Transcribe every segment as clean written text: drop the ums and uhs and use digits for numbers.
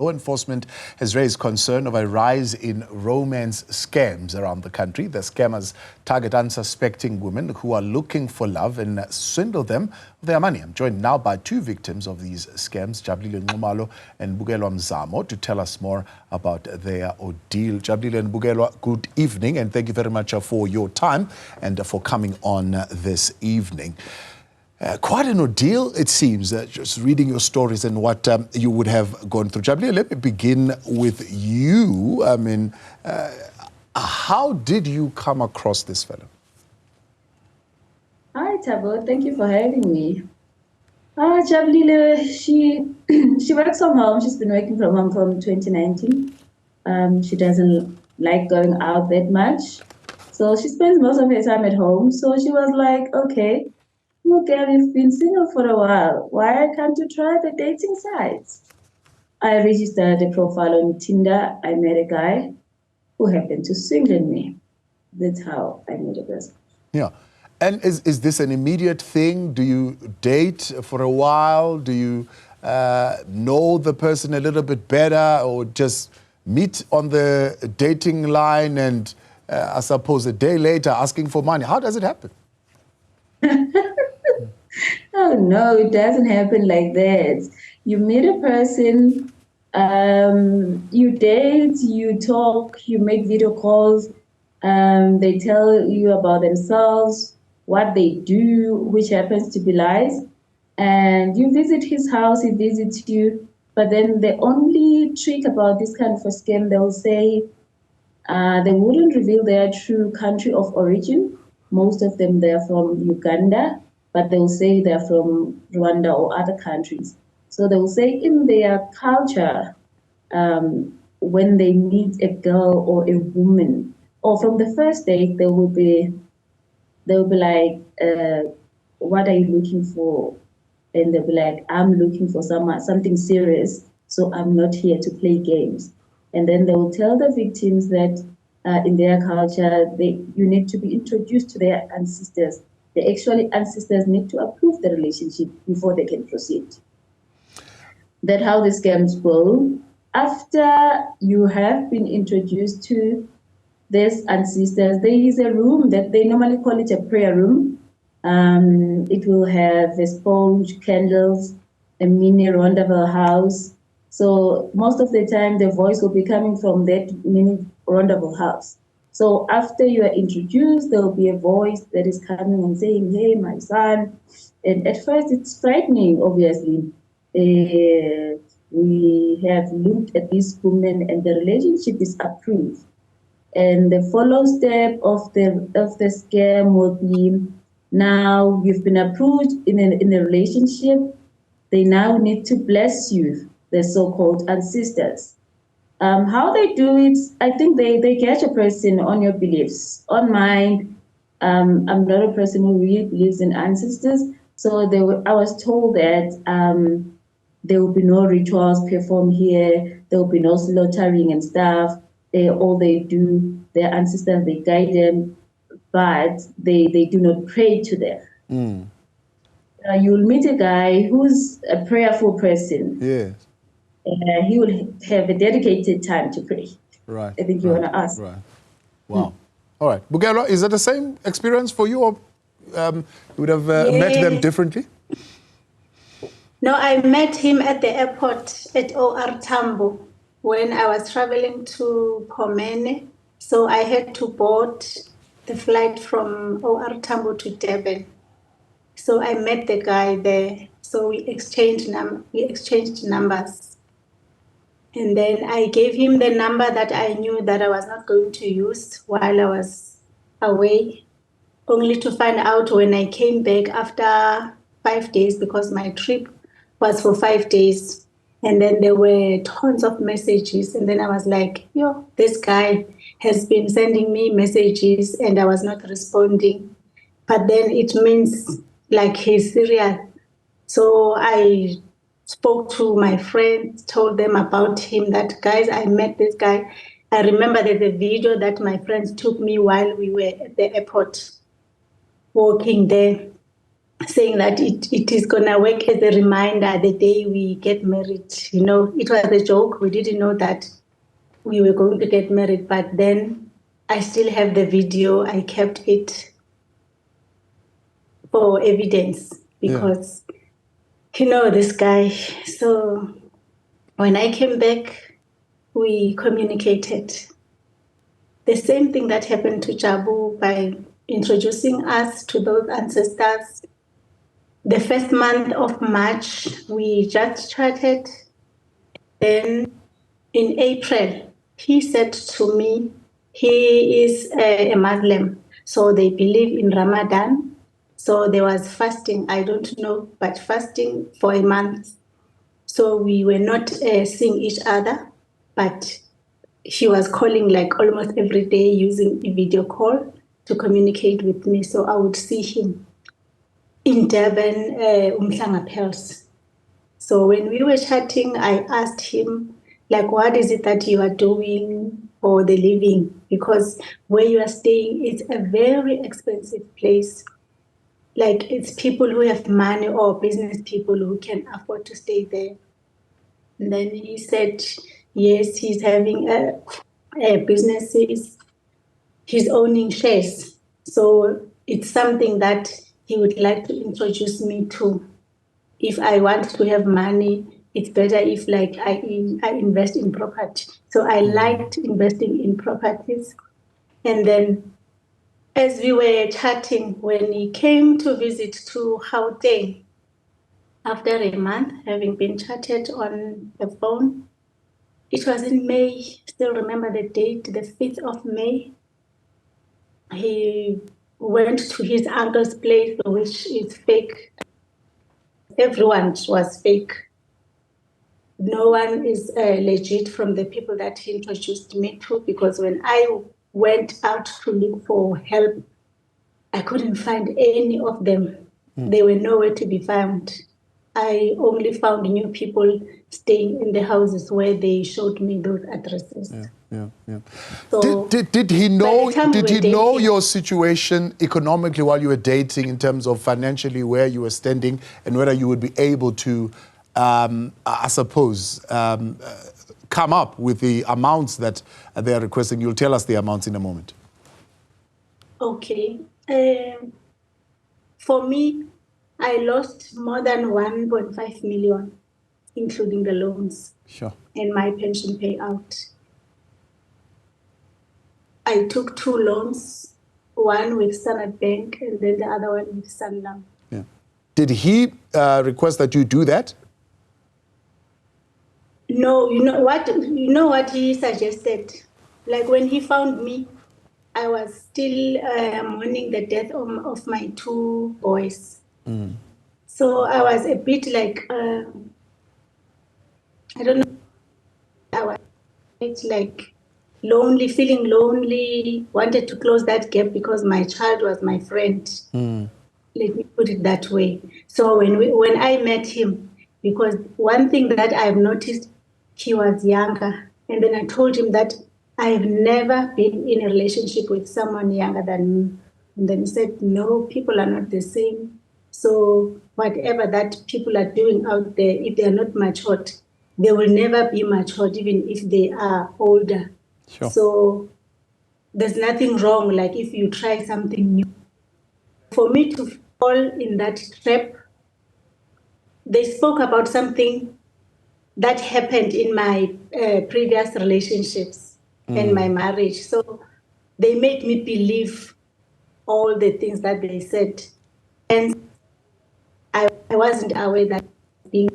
Law enforcement has raised concern of a rise in romance scams around the country. The scammers target unsuspecting women who are looking for love and swindle them of their money. I'm joined now by two victims of these scams, Jabulile Nxumalo and Bukelwa Mzamo, to tell us more about their ordeal. Jabulile and Bukelwa, good evening, and thank you very much for your time and for coming on this evening. Quite an ordeal, it seems, just reading your stories and what you would have gone through. Jabulile, let me begin with you. I mean, how did you come across this fellow? Hi, Tabo. Thank you for having me. Jabulile, she works from home. She's been working from home from 2019. She doesn't like going out that much. So she spends most of her time at home. So she was like, okay, look, girl, you've been single for a while. Why can't you try the dating sites? I registered a profile on Tinder. I met a guy who happened to swindle me. That's how I met a person. Yeah. And is this an immediate thing? Do you date for a while? Do you know the person a little bit better, or just meet on the dating line and I suppose a day later asking for money? How does it happen? Oh, no, it doesn't happen like that. You meet a person, you date, you talk, you make video calls, they tell you about themselves, what they do, which happens to be lies, and you visit his house, he visits you, but then the only trick about this kind of a scam, they'll say they wouldn't reveal their true country of origin. Most of them, they're from Uganda, but they'll say they're from Rwanda or other countries. So they'll say in their culture, when they meet a girl or a woman, or from the first date, they'll be like, what are you looking for? And they'll be like, I'm looking for something serious, so I'm not here to play games. And then they will tell the victims that in their culture, you need to be introduced to their ancestors. The actual ancestors need to approve the relationship before they can proceed. That's how the scams go. After you have been introduced to these ancestors, there is a room that they normally call it a prayer room. It will have a sponge, candles, a mini roundabout house. So most of the time, the voice will be coming from that mini roundabout house. So after you are introduced, there will be a voice that is coming and saying, hey, my son. And at first, it's frightening, obviously. We have looked at this woman and the relationship is approved. And the follow step of the scam will be, now you've been approved in a relationship. They now need to bless you, the so-called ancestors. How they do it, I think they catch a person on your beliefs. On mine, I'm not a person who really believes in ancestors. So I was told that there will be no rituals performed here. There will be no slaughtering and stuff. All they do, their ancestors, they guide them, but they do not pray to them. You'll meet a guy who's a prayerful person. Yes. He will have a dedicated time to pray. Right. I think you want to ask. Right. Wow. All right. Bukelwa, is that the same experience for you, or you would have met them differently? No, I met him at the airport at OR Tambo when I was traveling to Pomene. So I had to board the flight from OR Tambo to Durban. So I met the guy there. So we exchanged numbers. And then I gave him the number that I knew that I was not going to use while I was away, only to find out when I came back after 5 days, because my trip was for 5 days. And then there were tons of messages. And then I was like, yo, this guy has been sending me messages and I was not responding. But then it means like he's serious. So I spoke to my friends, told them about him, that, guys, I met this guy. I remember there's a video that my friends took me while we were at the airport walking there. saying that it is going to work as a reminder the day we get married. You know, it was a joke. We didn't know that we were going to get married, but then I still have the video. I kept it for evidence because you know this guy. So when I came back, we communicated. The same thing that happened to Jabu by introducing us to those ancestors. The first month of March, we just chatted. Then in April, he said to me, he is a Muslim, so they believe in Ramadan. So there was fasting, I don't know, but fasting for a month. So we were not seeing each other, but he was calling like almost every day using a video call to communicate with me. So I would see him in Durban, Umhlanga Pearls. So when we were chatting, I asked him, like, what is it that you are doing for the living? Because where you are staying, it's a very expensive place. Like, it's people who have money or business people who can afford to stay there. And then he said, yes, he's having a businesses, he's owning shares. So it's something that he would like to introduce me to. If I want to have money, it's better if like I invest in property. So I liked investing in properties. And then as we were chatting, when he came to visit to Gauteng, after a month having been chatted on the phone, it was in May, still remember the date, the 5th of May. He went to his uncle's place, which is fake. Everyone was fake. No one is legit from the people that he introduced me to, because when I went out to look for help, I couldn't find any of them. They were nowhere to be found. I only found new people staying in the houses where they showed me those addresses. So Did he know? Did he know dating, your situation economically while you were dating, in terms of financially where you were standing and whether you would be able to, I suppose, come up with the amounts that they are requesting? You'll tell us the amounts in a moment. Okay. For me, I lost more than 1.5 million, including the loans and my pension payout. I took 2 loans, one with Standard Bank and then the other one with Sanlam. Did he request that you do that? No, you know what he suggested? Like when he found me, I was still mourning the death of my 2 boys. So I was a bit like, I don't know, I was like lonely, feeling lonely, wanted to close that gap because my child was my friend. Let me put it that way. So when I met him, because one thing that I've noticed, he was younger. And then I told him that I've never been in a relationship with someone younger than me. And then he said, no, people are not the same. So whatever that people are doing out there, if they are not matured, they will never be matured, even if they are older. So there's nothing wrong, like if you try something new. For me to fall in that trap, they spoke about something that happened in my previous relationships and my marriage. So they made me believe all the things that they said. And I wasn't aware that being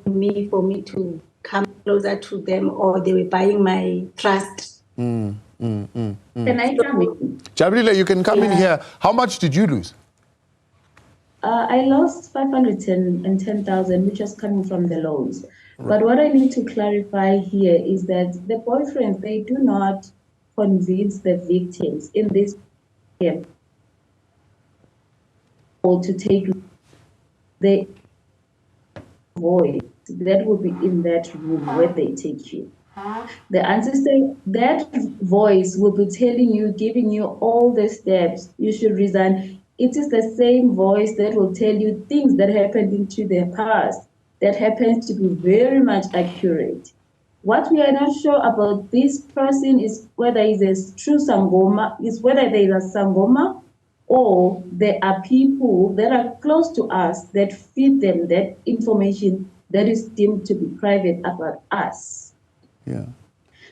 me for me to come closer to them, or they were buying my trust. Can I come in? Jabulile, you can come in here. How much did you lose? I lost 510,000, which was coming from the loans. But what I need to clarify here is that the boyfriends, they do not convince the victims in this game or to take the voice that will be in that room where they take you. The ancestor, that voice will be telling you, giving you all the steps you should resign. It is the same voice that will tell you things that happened into the past that happens to be very much accurate. What we are not sure about this person is whether he's a true Sangoma, is whether there is a Sangoma, or there are people that are close to us that feed them that information that is deemed to be private about us. Yeah.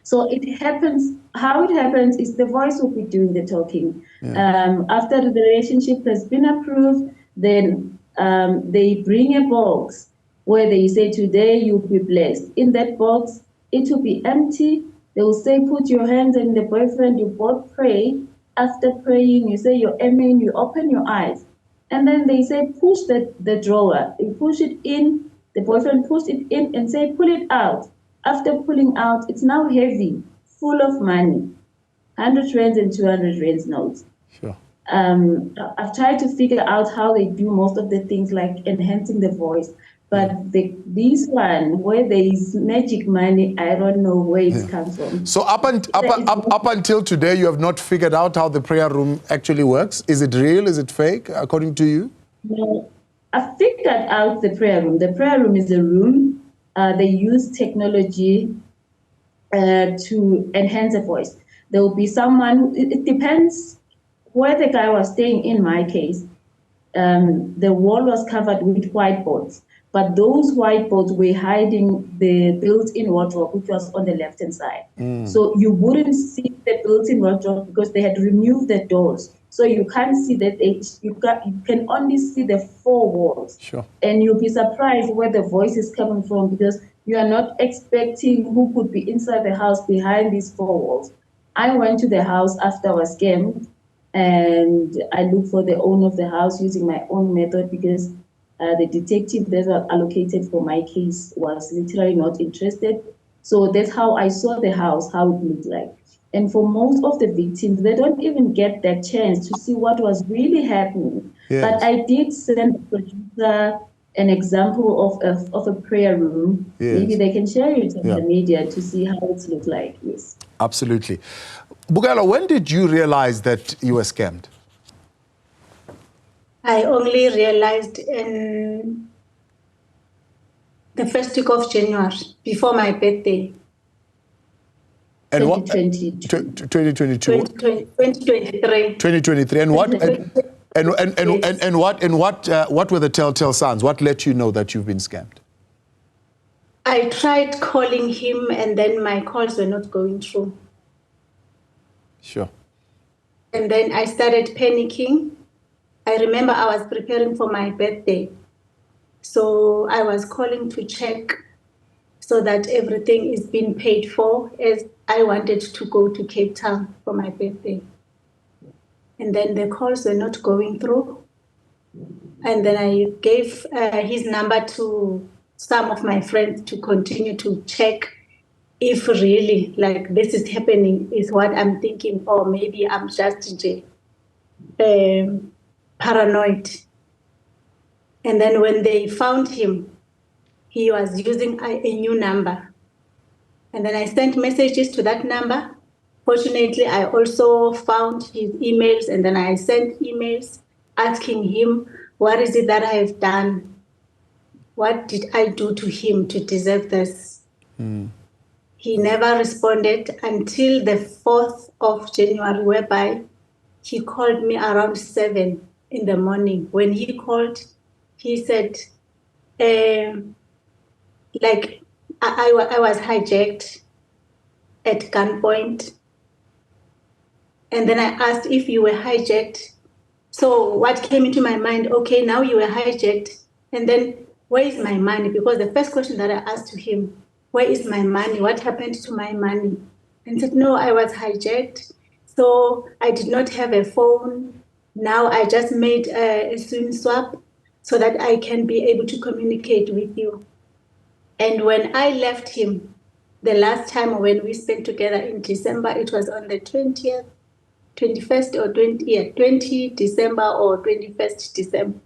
So it happens, how it happens is the voice will be doing the talking. Yeah. After the relationship has been approved, then they bring a box where they say, today you'll be blessed. In that box, it will be empty. They will say, put your hands on the boyfriend, you both pray. After praying, you say your amen, you open your eyes. And then they say, push the drawer. You push it in, the boyfriend push it in and say, pull it out. After pulling out, it's now heavy, full of money, 100 rands and 200 rands notes. Sure. I've tried to figure out how they do most of the things like enhancing the voice, but this one, where there is magic money, I don't know where it's come from. So up until today, you have not figured out how the prayer room actually works? Is it real? Is it fake, according to you? No, I figured out the prayer room. The prayer room is a room. They use technology to enhance the voice. There will be someone, it depends where the guy was staying. In my case, the wall was covered with whiteboards, but those whiteboards were hiding the built-in wardrobe, which was on the left-hand side. So you wouldn't see the built-in wardrobe because they had removed the doors. So you can't see that, you can only see the four walls. Sure. And you'll be surprised where the voice is coming from because you are not expecting who could be inside the house behind these four walls. I went to the house after I was scammed and I looked for the owner of the house using my own method because the detective that was allocated for my case was literally not interested. So that's how I saw the house, how it looked like. And for most of the victims, they don't even get that chance to see what was really happening. Yes. But I did send the producer an example of a prayer room. Yes. Maybe they can share it on the media to see how it looked like. Yes. Absolutely. Bukelwa, when did you realize that you were scammed? I only realized in the first week of January, before my birthday. And 2022. 2022. 2023. 2023. And what were the telltale signs? What let you know that you've been scammed? I tried calling him and then my calls were not going through. Sure. And then I started panicking. I remember I was preparing for my birthday. So I was calling to check so that everything is being paid for, as I wanted to go to Cape Town for my birthday. And then the calls were not going through. And then I gave his number to some of my friends to continue to check if really like this is happening is what I'm thinking, or maybe I'm just paranoid. And then when they found him, he was using a new number. And then I sent messages to that number. Fortunately, I also found his emails, and then I sent emails asking him, what is it that I have done? What did I do to him to deserve this? He never responded until the 4th of January, whereby he called me around 7 in the morning. When he called, he said, like I was hijacked at gunpoint. And then I asked if you were hijacked. So what came into my mind, okay, now you were hijacked. And then where is my money? Because the first question that I asked to him, where is my money? What happened to my money? And he said, no, I was hijacked. So I did not have a phone. Now I just made a SIM swap so that I can be able to communicate with you. And when I left him, the last time when we spent together in December, it was on the 20th, 21st or 20 December or 21st December.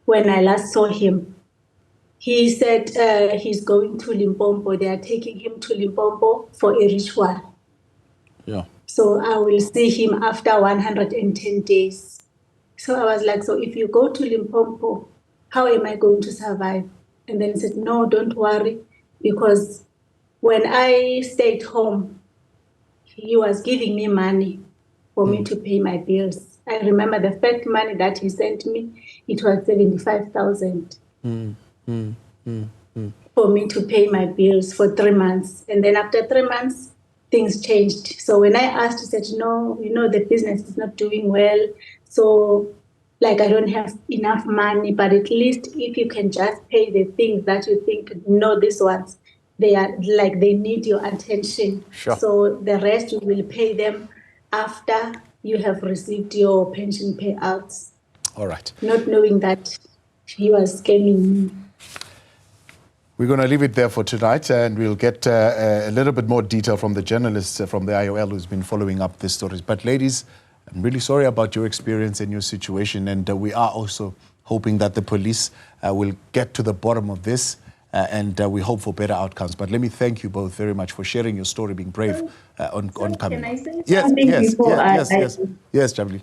When I last saw him, He said he's going to Limpopo. They are taking him to Limpopo for a ritual. Yeah. So I will see him after 110 days. So I was like, so if you go to Limpopo, how am I going to survive? And then he said, no, don't worry, because when I stayed home, he was giving me money for me to pay my bills. I remember the first money that he sent me, it was 75,000 for me to pay my bills for 3 months. And then after 3 months, things changed. So when I asked, he said, no, the business is not doing well. So like I don't have enough money, but at least if you can just pay the things that you think, these ones, they are like, they need your attention. Sure. So the rest you will pay them after you have received your pension payouts. All right. Not knowing that he was scamming me. We're going to leave it there for tonight, and we'll get a little bit more detail from the journalist from the IOL who's been following up these stories. But ladies, I'm really sorry about your experience and your situation, and we are also hoping that the police will get to the bottom of this, and we hope for better outcomes. But let me thank you both very much for sharing your story, being brave on coming. Can I say Yes, something before yes, Jabulile.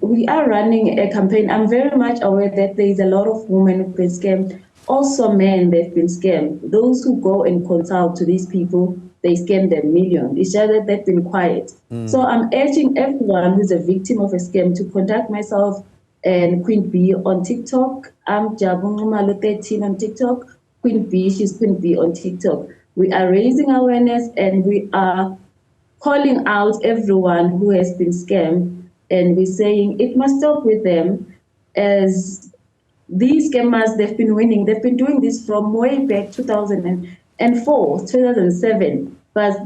We are running a campaign. I'm very much aware that there is a lot of women who've been scammed. Also men, they've been scammed. Those who go and consult to these people, they scam them millions. It's just that they've been quiet. So I'm urging everyone who's a victim of a scam to contact myself and Queen B on TikTok. I'm Nxumalo 13 on TikTok. Queen B, she's Queen B on TikTok. We are raising awareness and we are calling out everyone who has been scammed, and we're saying it must stop with them, as these scammers, they've been winning. They've been doing this from way back 2004, 2007. But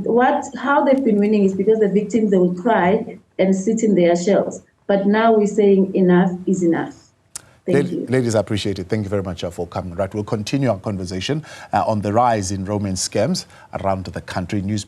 how they've been winning is because the victims, they will cry and sit in their shells. But now we're saying enough is enough. Thank you. Ladies, I appreciate it. Thank you very much for coming. Right, we'll continue our conversation on the rise in romance scams around the country. News